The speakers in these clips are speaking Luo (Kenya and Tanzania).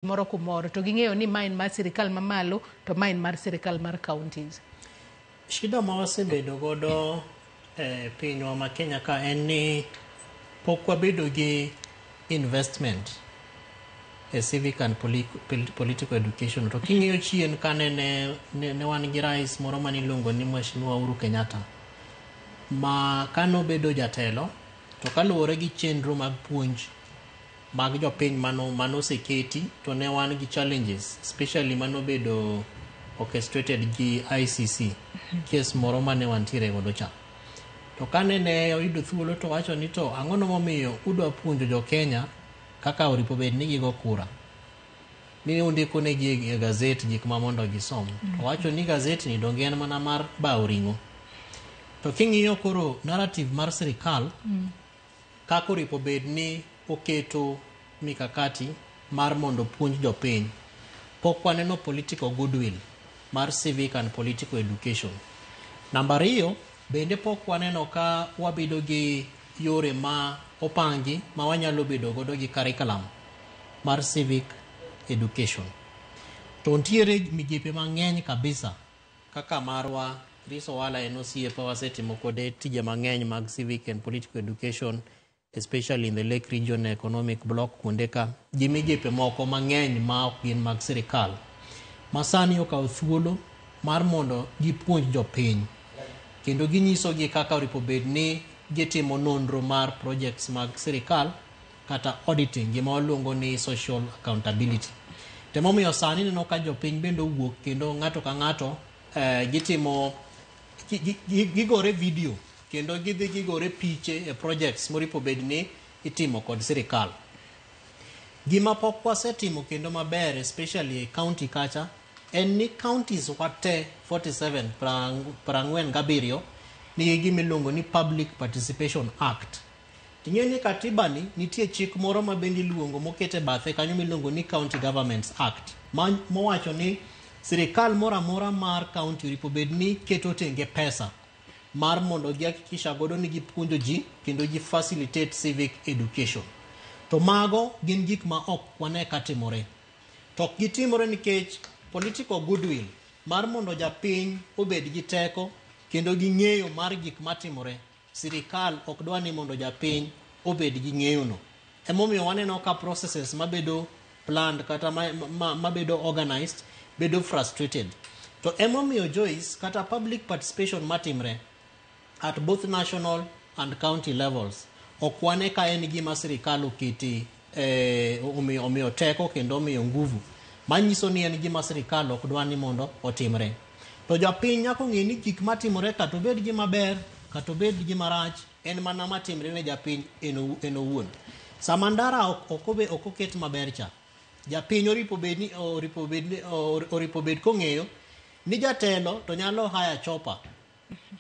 moro kumoro to ging'eyo ni mine mar sirikal mamalo to mine mar sirikal mar counties. Shida ma wasebedo godo pinywa ma Kenya ka en ni pok wabedo gi investment e civic and political education. To king'iyo chien kane ne wan gi rais moro maniluongo ni Mheshimiwa Uhuru Kenyatta ma kano bedo jatelo to kaluwore gi chenro mag puonj mag jopiny manoseketi to ne wan gi challenges, especially manobedo orchestrated gi ICC kes moro mane wantiere godo cha. To kane ne oyudo thuolo to wacho ni to ang'ono momiyo udwa puonjo jo Kenya kaka oripo bed ni gigo kura, ni undiko ne gi e gazet gik ma mondo gisom. To wacho ni gazet ni donge en mana mar bao ring'o. To king'iyo koro narrative mar sirikal kako oripo bed ni oketo mikakati mar mondo puonj jopiny, pok waneno political goodwill mar civic and political education. Namba 2, bende pok waneno ka wabedo gi yore ma opangi ma wanyalo bedo godo gi curriculum mar civic education. To ntiere migepe mang'eny kabisa kaka marwa Riso Wala en osiepa wasetimo kode tije mang'eny mag civic and political education, especially in the Lake Region Economic Block kuonde ka gi migepe moko mang'eny ma ok gin mag sirikal. Masani okawo thuolo mar mondo gipuonj jopiny kendo ginyiso gi kaka oripo bed ni gitimo nonro mar projects mag sirikal kata auditing, gima waluongo ni social accountability. Temomiyo sani neno ka jopiny bende owuok kendo ng'ato ka ng'ato gitimo gigore video kendo gidhi gigore piche e projects moripo bed ni itimo kod sirikal. Gima pok wasetimo kendo maber, especially county kacha, en ni counties wate 47 47 ni gimiluongo ni Public Participation Act. Ting'e ni katiba ni nitie chik moro ma bendi luongo mokete bathe kanyo miluongo ni County Governments Act mowacho ni sirikal mora mora mar county oripo bed ni keto tenge pesa mar mondo gihakikisha godo ni gipuonjo ji kendo gi facilitate civic education. To mago gin gik ma ok wane katimore. To ok gitimore nikech political goodwill mar mondo japiny obed gi teko kendo gi ng'eyo mar gik matimore. Sirikal ok dwa ni mondo japiny obed gi ng'eyo no. Emomiyo waneno ka processes mabedo planned kata mabedo organized bedo frustrated. To emomiyo Joyce kata public participation matimre at both national and county levels ok wane ka en gima sirikal oketi omiyo teko kendo omiyo nguvu manyiso ni en gima sirikal ok dwa ni mondo otimre. To jopiny nyaka ng'e ni gik matimore kata obed gima ber kata obed gima rach en mana matimre ne japiny en owuon. Sama ndara ok oket maber cha, japiny oripo bed kong'eyo ni jatelo to nyalo haya chopa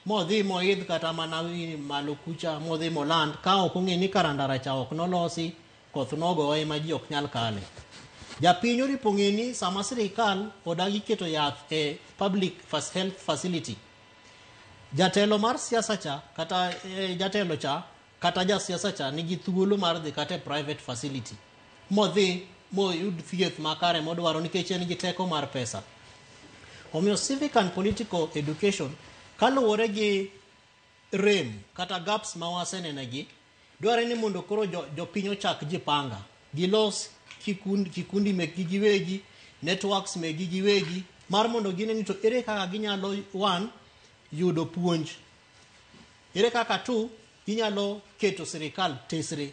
modhi moidh kata mana malo kucha modhi moland ka ok ong'e ni karandara cha ok nolosi, koth nogoye ma ji ok nyal kale. Japiny oripo ng'e ni sama sirikal odagi keto yath e public health facility, jatelo mar siasa cha kata jatelo cha kata jasiasa cha nigi thuolo mar dhi kata private facility modhi moyud thieth makare modwaro nikech en gi teko mar pesa. Omiyo civic and political education kaluwore gi rem kata gaps ma wasenenegi, dware ni mondo koro jopiny ochak jipanga, gilos kikundi mekgi giwegi, networks mekgi giwegi mar mondo gine ni to ere kaka ginyalo yudo puonj, ere kaka ginyalo keto sirikal tesre